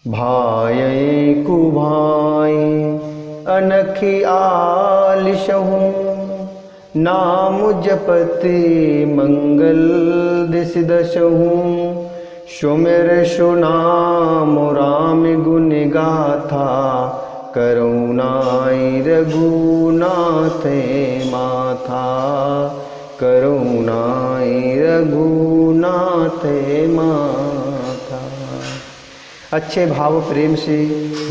भायै कुभाई अनखी आलिशहूँ, नाम जपति मंगल दिस दशहूँ। सुमिर सुनाम राम गुण गाथा, करुणाई रघुनाथ माथा। करुणाई रघुनाथ माथा। अच्छे भाव प्रेम से,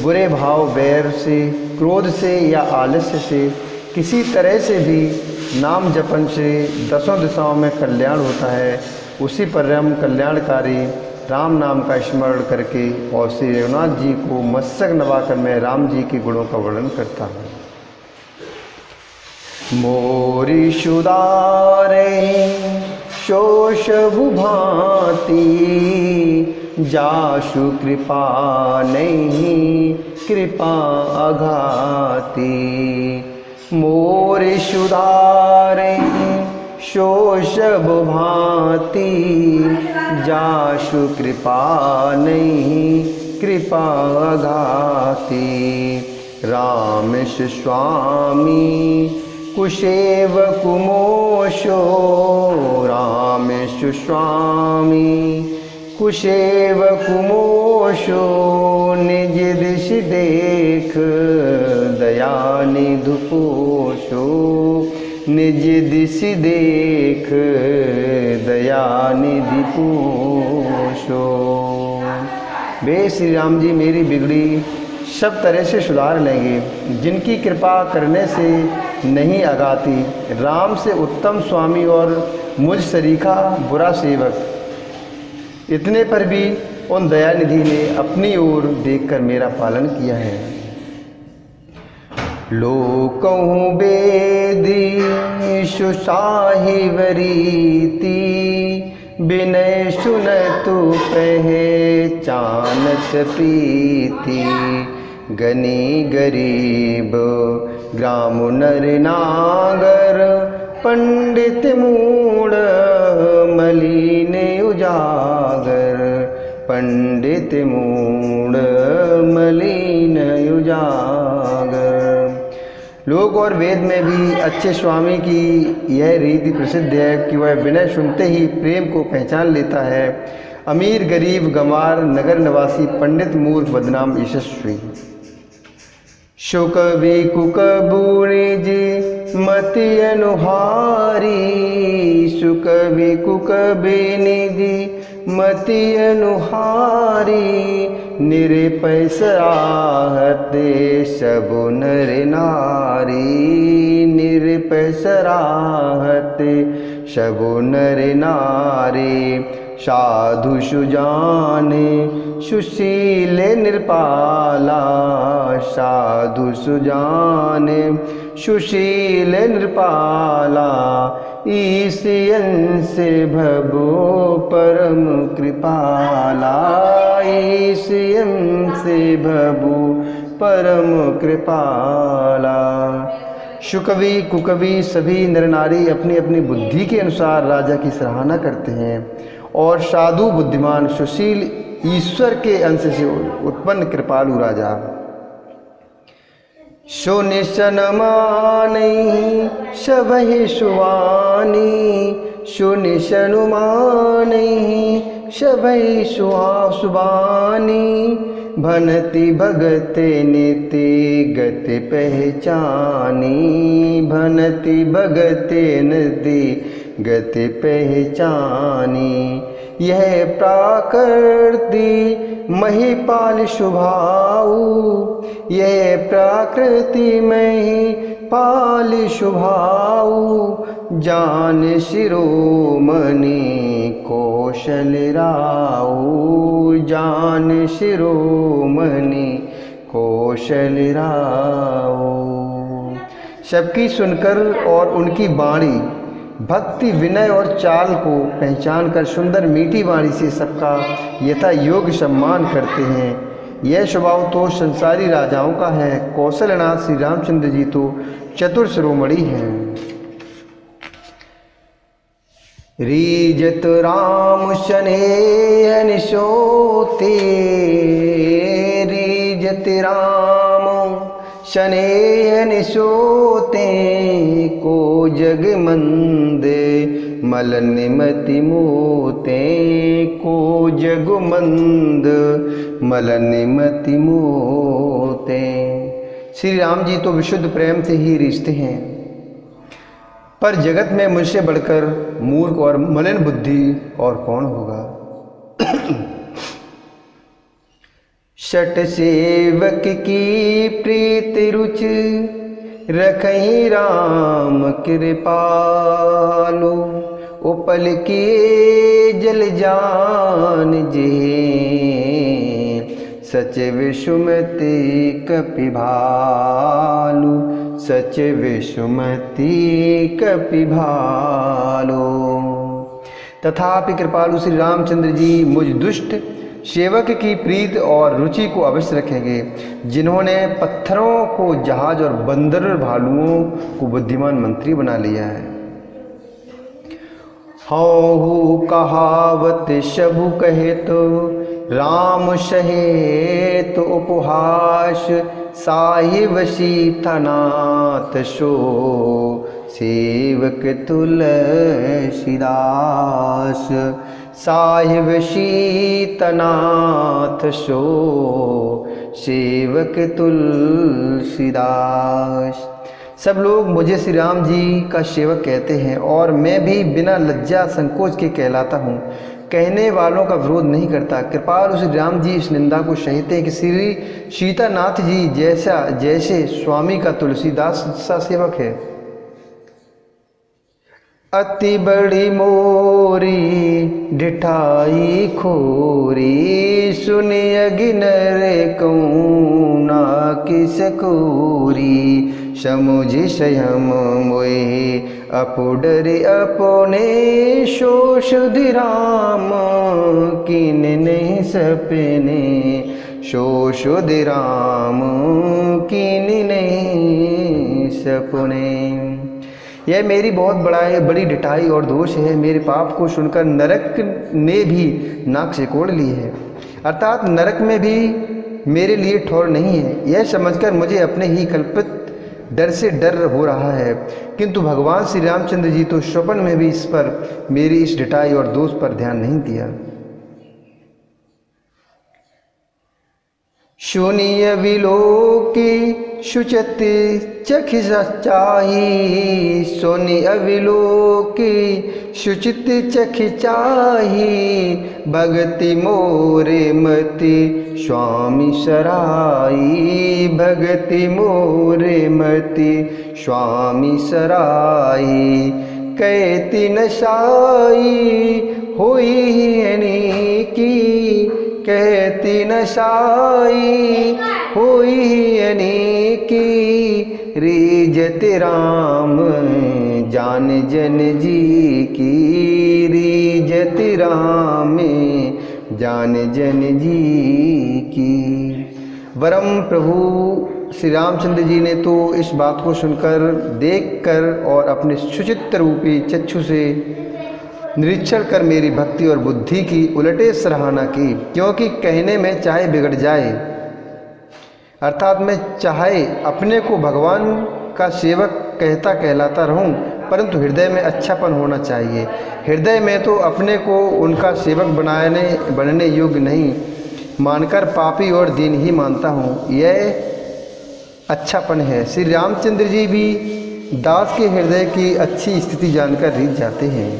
बुरे भाव वैर से, क्रोध से या आलस्य से, किसी तरह से भी नाम जपन से दसों दिशाओं में कल्याण होता है। उसी परम कल्याणकारी राम नाम का स्मरण करके और श्री रघुनाथ जी को मस्तक नवाकर मैं राम जी के गुणों का वर्णन करता हूँ। मोरी सुधारे शोष भांति, जासु कृपा नहीं कृपा अघाती। मोरी सुधारे शोष भांति, जासु कृपा नहीं कृपा अघाती। राम स्वामी कुशेव कुमोशो, राम स्वामी कुशेव कुमोशो। निज दिश देख दया निधि पोषो, निज दिश देख दया निधि पोषो। वे श्री राम जी मेरी बिगड़ी सब तरह से सुधार लेंगे, जिनकी कृपा करने से नहीं अगाती। राम से उत्तम स्वामी और मुझ सरीखा बुरा सेवक, इतने पर भी उन दयानिधि ने अपनी ओर देखकर मेरा पालन किया है। लोकहु बेदी सुसाहिब रीति, विनय सुनतु पहचानत प्रीति। गनी गरीब ग्राम नर नागर, पंडित मूढ़ मलिन उजागर। पंडित मूढ़ मलिन उजागर। लोक और वेद में भी अच्छे स्वामी की यह रीति प्रसिद्ध है कि वह विनय सुनते ही प्रेम को पहचान लेता है। अमीर गरीब गंवार नगर निवासी, पंडित मूर्ख बदनाम यशस्वी। शुकवि कुकबूनि जी मति अनुहारी, सुकवि कुकबिनि जी मति अनुहारी। निरपय सराहते सबु नर नारी, निरपय सराहते सबु नर नारी। साधु सुजाने सुशील नृपाला, साधु सुजाने सुशील नृपाला। ईसियन से भबो परम कृपाला, ईसियन से भबो परम कृपाला। शुकवि कुकवि सभी नर नारी अपनी अपनी बुद्धि के अनुसार राजा की सराहना करते हैं, और साधु बुद्धिमान सुशील ईश्वर के अंश से उत्पन्न कृपालु राजा। सो निशन मानहि सबहि सुवानी, सो निशन मानहि सबहि सुबानी। भनति भगत नीति गति पहचानी, भनति भगत नीति गति पहचानी। यह प्राकृति महिपाल शुभाऊ, यह प्रकृति महिपाल शुभाऊ। जान शिरोमणि कौशल राऊ, जान शिरोमणि कौशल राऊ। सबकी सुनकर और उनकी वाणी, भक्ति विनय और चाल को पहचान कर सुंदर मीठी वाणी से सबका यथा योग्य सम्मान करते हैं। यह स्वभाव तो संसारी राजाओं का है। कौशलनाथ श्री रामचंद्र जी तो चतुर शिरोमणि हैं। रीजत राम शनेह निशोते, शनेयन सोते को जग मंद मल निमति मोते को जग मंद मल निमति मोते। श्री राम जी तो विशुद्ध प्रेम से ही रिश्ते हैं, पर जगत में मुझसे बढ़कर मूर्ख और मलिन बुद्धि और कौन होगा। शट सेवक की प्रीति रुचि रखई राम कृपालु, उपल किए जल जान जे सच विषुमति कपि भालु, सच विषुमति कपि भालु। तथापि कृपालु श्री रामचंद्र जी मुझ दुष्ट सेवक की प्रीत और रुचि को अवश्य रखेंगे, जिन्होंने पत्थरों को जहाज और बंदर भालुओं को बुद्धिमान मंत्री बना लिया है। हऊ कहावत सबु कहे तो राम सहे तो उपहास, साहिब सीतानाथ सो सेवक तुलसीदास, साहिब सीतानाथ सो सेवक तुलसीदास। सब लोग मुझे श्री राम जी का सेवक कहते हैं और मैं भी बिना लज्जा संकोच के कहलाता हूँ। कहने वालों का विरोध नहीं करता। कृपालु श्री राम जी इस निंदा को सहते हैं कि श्री सीतानाथ जी जैसे स्वामी का तुलसीदास सा सेवक है। अति बड़ी मोरी डिठाई खोरी, सुनि अगिनर कौना किस कोरी, समुझ संयम मोहि अपुडर अपने, शोष राम किन नहीं सपने, शोष राम किन नहीं सपने। यह मेरी बहुत बड़ी डिठाई और दोष है। मेरे पाप को सुनकर नरक ने भी नाक सिकोड़ ली है, अर्थात नरक में भी मेरे लिए ठौर नहीं है। यह समझकर मुझे अपने ही कल्पित डर से डर हो रहा है, किंतु भगवान श्री रामचंद्र जी तो स्वप्न में भी इस पर, मेरी इस डिठाई और दोष पर ध्यान नहीं दिया। सुनिय विलोकी शुचत चखि चाही, सोनि अविलोकी शुचित चखि चाही, भगति मोरे मति स्वामी सराई, भगति मोरे मति स्वामी सराई, कहती नशाई होई अनेकी, कहती नशाई होई अनेकी, रीजत राम जान जन जी की, रीजत राम जान जन जी की। वरम प्रभु श्री रामचंद्र जी ने तो इस बात को सुनकर, देखकर और अपने सुचित्र रूपी चक्षु से निरीक्षण कर मेरी भक्ति और बुद्धि की उलटे सराहना की, क्योंकि कहने में चाहे बिगड़ जाए, अर्थात मैं चाहे अपने को भगवान का सेवक कहलाता रहूं, परंतु हृदय में अच्छापन होना चाहिए। हृदय में तो अपने को उनका सेवक बनने योग्य नहीं मानकर पापी और दीन ही मानता हूँ। यह अच्छापन है। श्री रामचंद्र जी भी दास के हृदय की अच्छी स्थिति जानकर रीझ जाते हैं।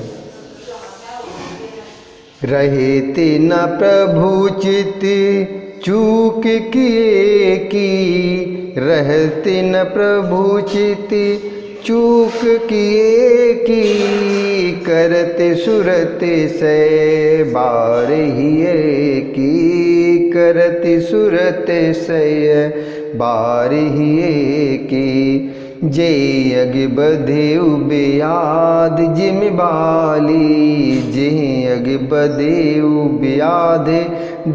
रहते न प्रभु चित चूक किए की, रहते न प्रभु चित चूक किए की, करते सुरते से बार हिए की, करते सुरते से बार हिए की, जे अग बधे उबियाद जिम बाली, जे अग बधे उबियाद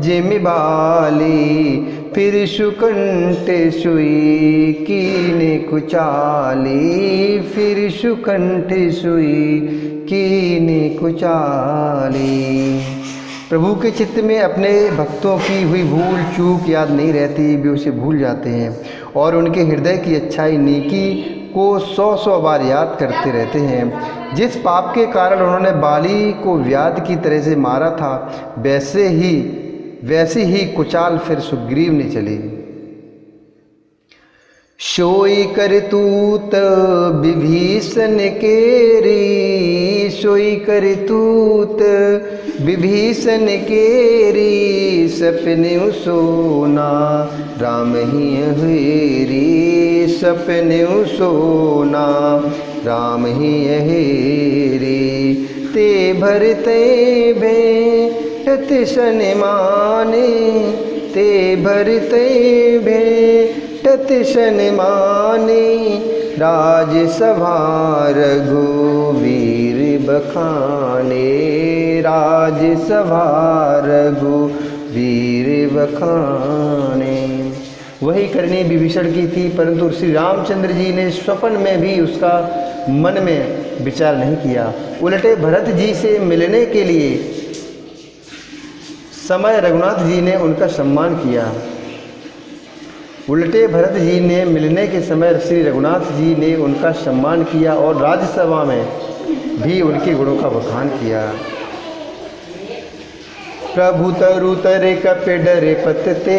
जिम बाली, फिर सुकंठ सुई कीने कुचाली, फिर सुकंठ सुई कीने कुचाली। प्रभु के चित्त में अपने भक्तों की हुई भूल चूक याद नहीं रहती, वे उसे भूल जाते हैं और उनके हृदय की अच्छाई नेकी को 100 बार याद करते रहते हैं। जिस पाप के कारण उन्होंने बाली को व्याध की तरह से मारा था, वैसे ही कुचाल फिर सुग्रीव ने चली। सोई करतूत विभीषण केरी, सोई करतूत विभीषण केरी, सपने सोना राम ही हेरी, सपने सोना राम ही हेरी। ते भरते भेंट सन माने, ते भरते भेंट सन माने, राजसभा रघुवीर बखाने, राजसभा रघुवीर बखाने। वही करनी विभीषण की थी, परंतु श्री रामचंद्र जी ने स्वप्न में भी उसका मन में विचार नहीं किया। उल्टे भरत जी से मिलने के लिए समय रघुनाथ जी ने उनका सम्मान किया। उल्टे भरत जी ने मिलने के समय श्री रघुनाथ जी ने उनका सम्मान किया और राज्यसभा में भी उनके गुणों का बखान किया। प्रभु तरु तरे कपे डरे पतते,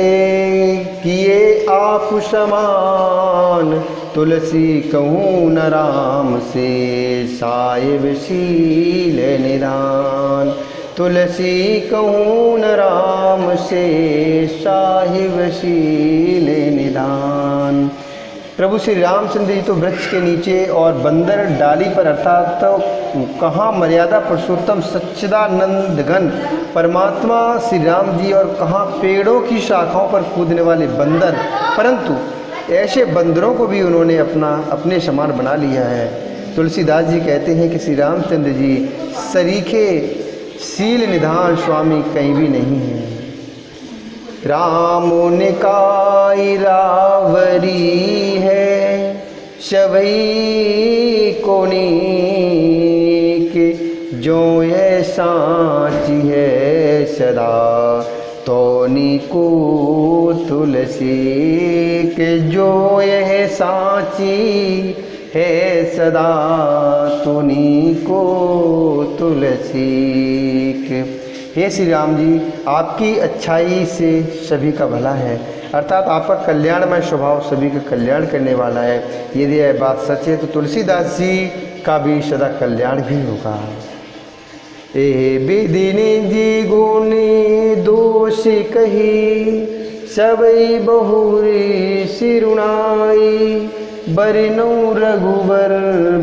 किए आप समान, तुलसी कहूँ न राम से साहिब शील निदान, तुलसी कहूँ न राम से साहिब शील निदान। प्रभु श्री रामचंद्र जी तो वृक्ष के नीचे और बंदर डाली पर, अर्थात तो कहाँ मर्यादा पुरुषोत्तम सच्चिदानंद घन परमात्मा श्री राम जी और कहाँ पेड़ों की शाखाओं पर कूदने वाले बंदर, परंतु ऐसे बंदरों को भी उन्होंने अपने समान बना लिया है। तुलसीदास जी कहते हैं कि श्री रामचंद्र जी सरीखे शील निधान स्वामी कहीं भी नहीं है। राम निकाई रावरी है, शवई कोनी के, जो ये साची है सदा, तोनी को तुलसी के, जो यह साची है सदा, तोनी को तुलसी के। हे श्री राम जी, आपकी अच्छाई से सभी का भला है, अर्थात आपका कल्याणमय स्वभाव सभी का कल्याण करने वाला है। यदि यह बात सच है तो तुलसीदास जी का भी सदा कल्याण ही होगा। ए बिदिनी जी गुणी दोष कही, सबई बहुरी सिरुनाई, बरनौ रघुबर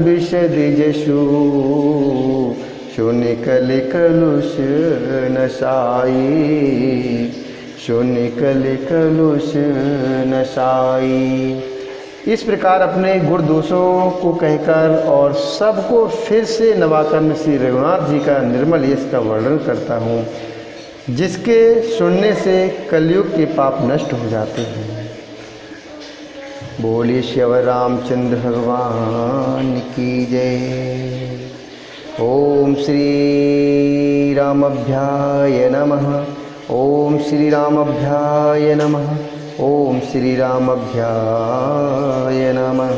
बिशद जसु, शून्य कल कलुष नशाई, शून्य कल कलुष नशाई। इस प्रकार अपने गुण दोषों को कहकर और सबको फिर से नवाकर मैं श्री रघुनाथ जी का निर्मल यश का वर्णन करता हूँ, जिसके सुनने से कलयुग के पाप नष्ट हो जाते हैं। बोलिए शिव रामचंद्र भगवान की जय। ओम श्री रामभ्याय नमः, ओम श्री रामभ्याय नमः, ओम श्री रामभ्याय नमः।